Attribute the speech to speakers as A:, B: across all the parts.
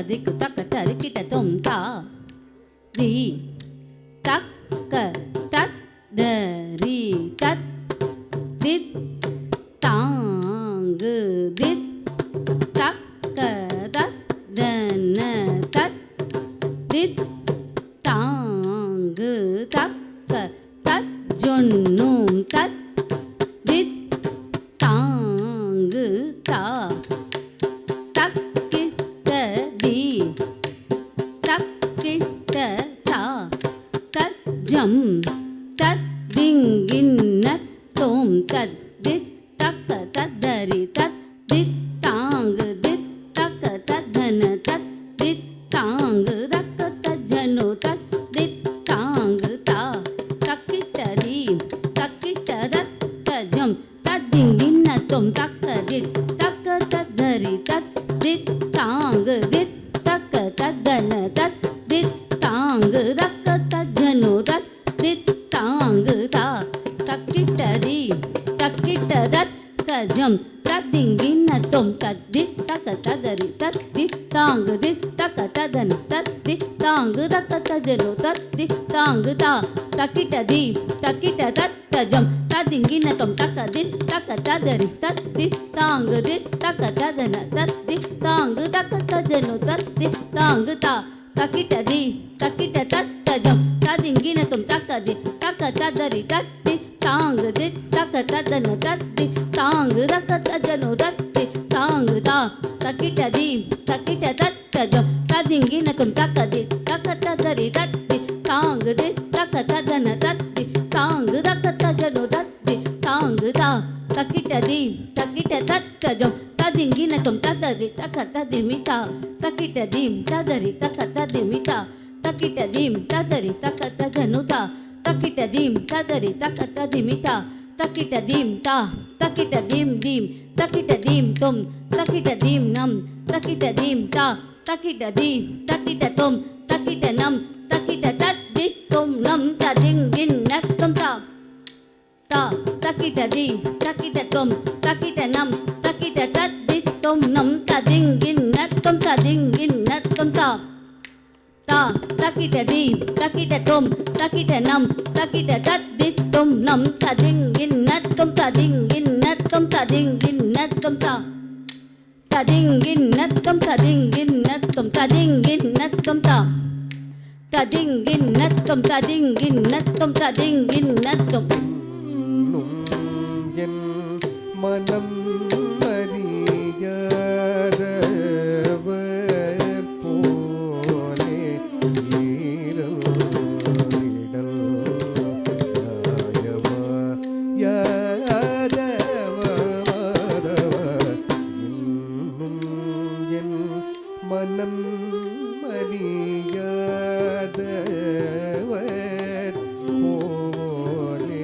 A: திக்கு தக்க தரிக்கிட்ட தொம் தா ரி தக்க தத் தரி தத் தித் தாங்கு தித் தக்க தத் தன தத் தித் தாங்கு தக்க தத் ஜொன்னும் தத் தித் தாங்கு தா தக்கிட்ட தி தக்கிட்ட தா தஜம் தத் திங்கின்ன தோம் தத் தித் தக்க தத்தரி தத் தித் தாங்கு தித் தக்க தத்தன தத் தித் தாங்கு தக்க தஜனு தத் தித் தாங்கு தா தக்கிட்டதி தக்கிட்ட தத் தஜம் தத்திங்கின்ன தோம் தக்க தித் தக்க தத்தரி தத் தித் தாங்கு தித் தக்க தத்தன தத் தித் தாங்கு தக்க தஜனு தத் தித் தாங்கு தா தக்கிட்டதி தக்கிட்ட தத் தஜம் தத்திங்கின்ன தொம் தத் தித் தக்க ததரி தத் தித் தாங்கு தித் தக்க ததன தத் தித் தாங்கு தக்க தஜனு தத் தித் தாங்கு தா தக்கிட்டதி தக்கிட்ட தத் தஜம் தத்திங்கின்ன தொம் தக்க தித் தக்க ததரி தத் தித் தாங்கு தித் தக்க ததன தத் தித் தாங்கு தக்க தஜனு தத் தித் தாங்கு தா தக்கிட்டதி தக்கிட்ட தத் தஜம் தத்திங்கின்ன தொம் தக்க தித் தக்க ததரி தத் தித் தாங்கு தித் தக்க ததன தத் தித் தாங்கு தக்க தஜனு தத் தித் தாங்கு தா தக்கிட்டதி தக்கிட்ட தத் தஜம் தத்திங்கின்ன தொம் தக்க தித் தக்க ததரி தத் தித் தாங்கு தித் தக்க ததன தத் தித் தாங்கு தக்க தஜனு தத் தித் தாங்கு தா தக்கிட்டதி தக்கிட்ட தத் தஜம் தத்திங்கின்ன தொம் ததரி தக்க ததிமிதா தக்கிட்டதீம் ததரி தக்க ததிமிதா தக்கிட்டதீம் ததரி தக்க தஜனுதா தக்கிட்டதீம் ததரி தக்க ததிமிதா தக்கிட்டதீம் தா தக்கிட்டதீம் தீம் தக்கிட்டதீம் தொம் தக்கிட்டதீம் நம் தக்கிட்டதீம் தா தக்கிட்டதீம் தக்கிட்ட தொம் தக்கிட்ட நம் தக்கிட்ட தத் தித் தொம் நம் ததிங்கின் நத்தம் தா தா தக்கிட்டதி தக்கிட்ட தொம் தக்கிட்ட நம் தக்கிட்ட தத் தித் தொம் நம் ததிங்கின் நத்தம் ததிங்கின் நத்தம் தா தா தக்கிட்டதி தக்கிட்ட தொம் தக்கிட்ட நம் தக்கிட்ட தத் தித் தொம் நம் ததிங்கின் நத்தம் ததிங்கின் நத்தம் ததிங்கின் நத்தம் தா ததிங்கின் நத்தம் ததிங்கின் நத்தம் ததிங்கின் நத்தம் தா ததிங்கின் நத்தம் ததிங்கின் நத்தம் ததிங்கின் நத்தம்
B: என் மனம் அறியாதவர் போலே ஈரவிடல் யாதவ இன்னும் என் மனம் அறியாதவர் போலே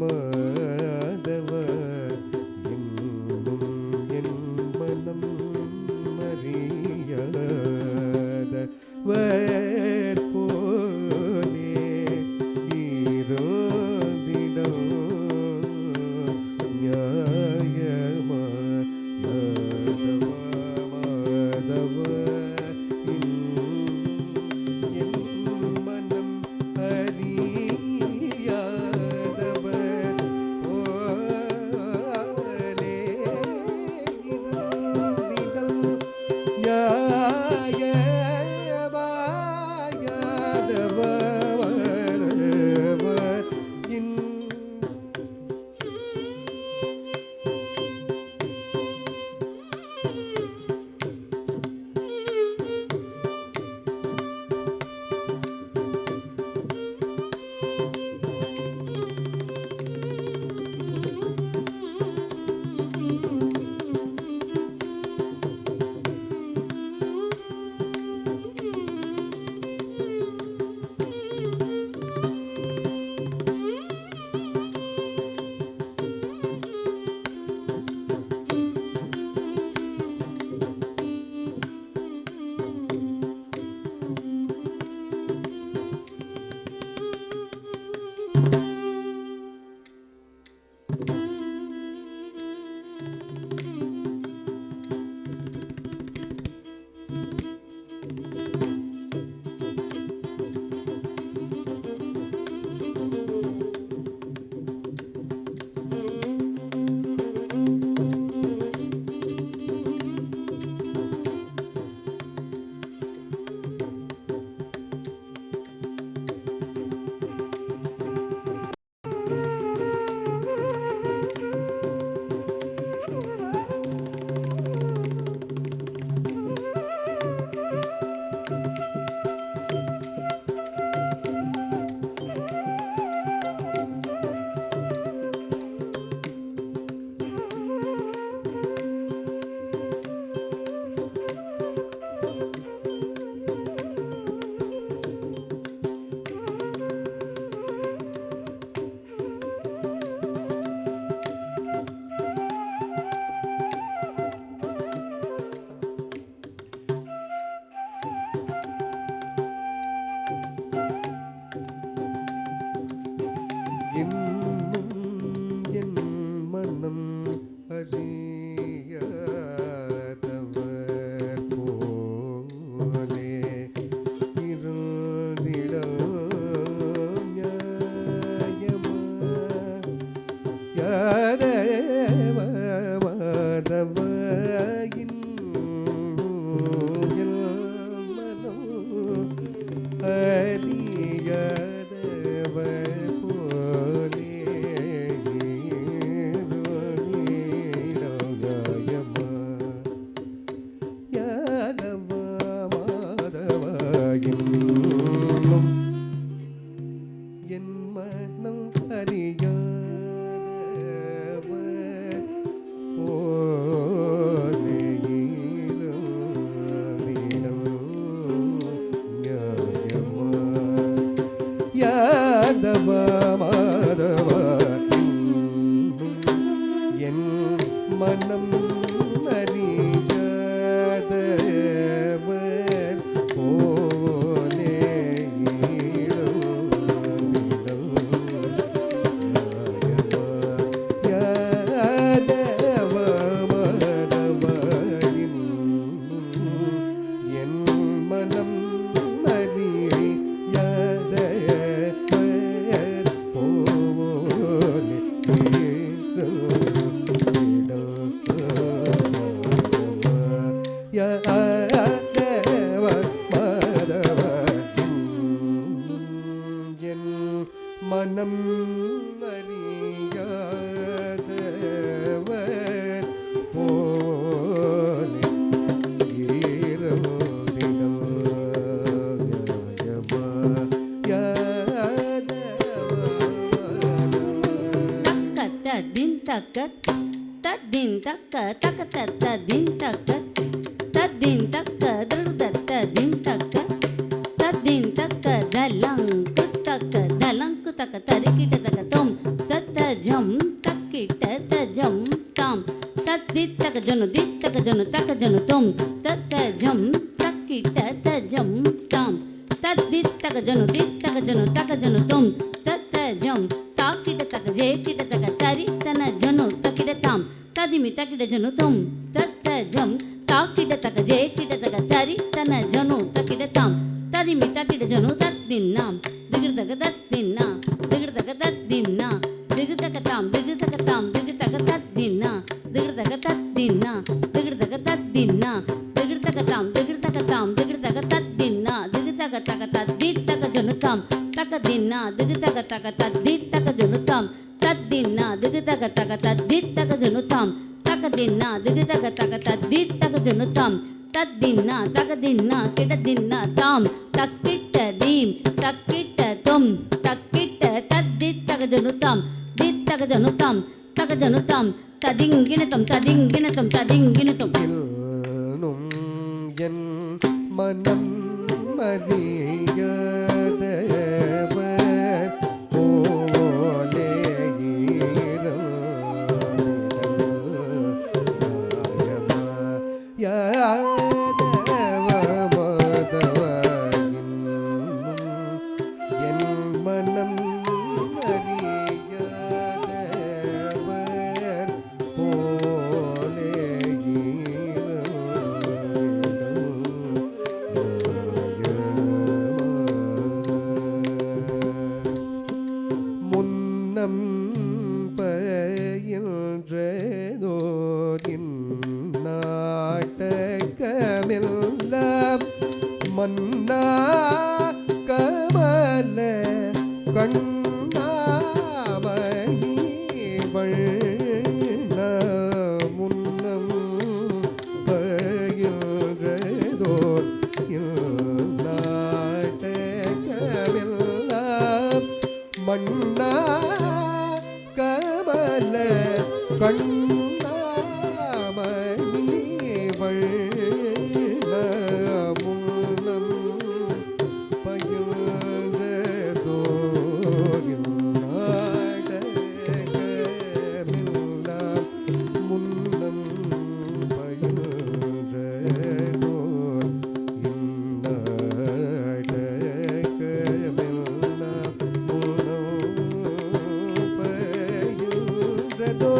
B: மாதவ இன்னும் என் மனம்
A: தத்தின் தக்க தத்தின் தக்க தக்க தத்தின் தக்க தத்தின் தக்க தத்தின் தக்க தத்தின் தக்க தலங்கு தக்க தரிக்கிட்ட தக்க தொம் தத்த ஜம் தக்கிட்ட தஜம் தாம் தத்தித்தக ஜனு தித்தக ஜனு தக்க ஜனு தொம் தத்த ஜம் தக்கிட்ட தஜம் தாம் தத்தித்தக ஜனு தித்தக ஜனு தக்க ஜனு தொம் தத்த ஜம் தாக்கிட்ட தக்க ஜேக்கிட்ட தக்க தரி தன ஜனு தக்கிட்ட தாம் ததிமி தக்கிட்ட ஜனு தொம் தத்த ஜம் தாக்கிட்ட தக்க ஜேக்கிட்ட தக்க தரி தன ஜனு தக்கிட்ட தாம் ததிமி தக்கிட்ட ஜனு தத்தின்னாம் திகிர்தக தத்தின்னா திகிர்தக தத்தின்னா திகிர்தக தாம் திகிர்தக தாம் திகிர்தக தத்தின்னா திகிர்தக தத்தின்னா திகிர்தக தத்தின்னா திகிர்தக தாம் திகிர்தக தாம் திகிர்தக தத்தின்னா திகிர்தக தக தத்தித்தக ஜனுதாம் தக தின்னா திகிர்தக தக தத்தித்தக ஜனுதாம் தத்தின்னா திகிர்தக தக தத்தித்தக ஜனுதாம் தக தின்னா திகிர்தக தக தத்தித்தக ஜனுதாம் தத்தின்னா தகதின்னா கிடதின்னா தாம் தக்கிட்ட தீம் தக்கிட்ட தொம் தக்கிட்ட தத்தித்தக ஜனுதாம் தித்தக ஜனுதாம் தக ஜனுதாம் ததிங்கிணத்தம் ததிங்கிணத்தம் ததிங்கிணத்தம்
B: இன்னும் என் மனம் அறியாதவர் போலே என் மனம் அறியாதவர் போலே முன்னம் பயின்றதோரின் நாட்டகமெல்லாம் மன்னா கமல கண்ணாமணி வண்ண முன்னம் பயின்றதோர் நாட்டகமெல்லாம் மன்னா கமல கண்ணாமணி வண்ண முன்னம் பயின்றதோரின் நாட்டகமெல்லாம் முன்னம் பயின்றதோர் இந்நாட்டகமெல்லாம் முன்னம் பயின்றதோர்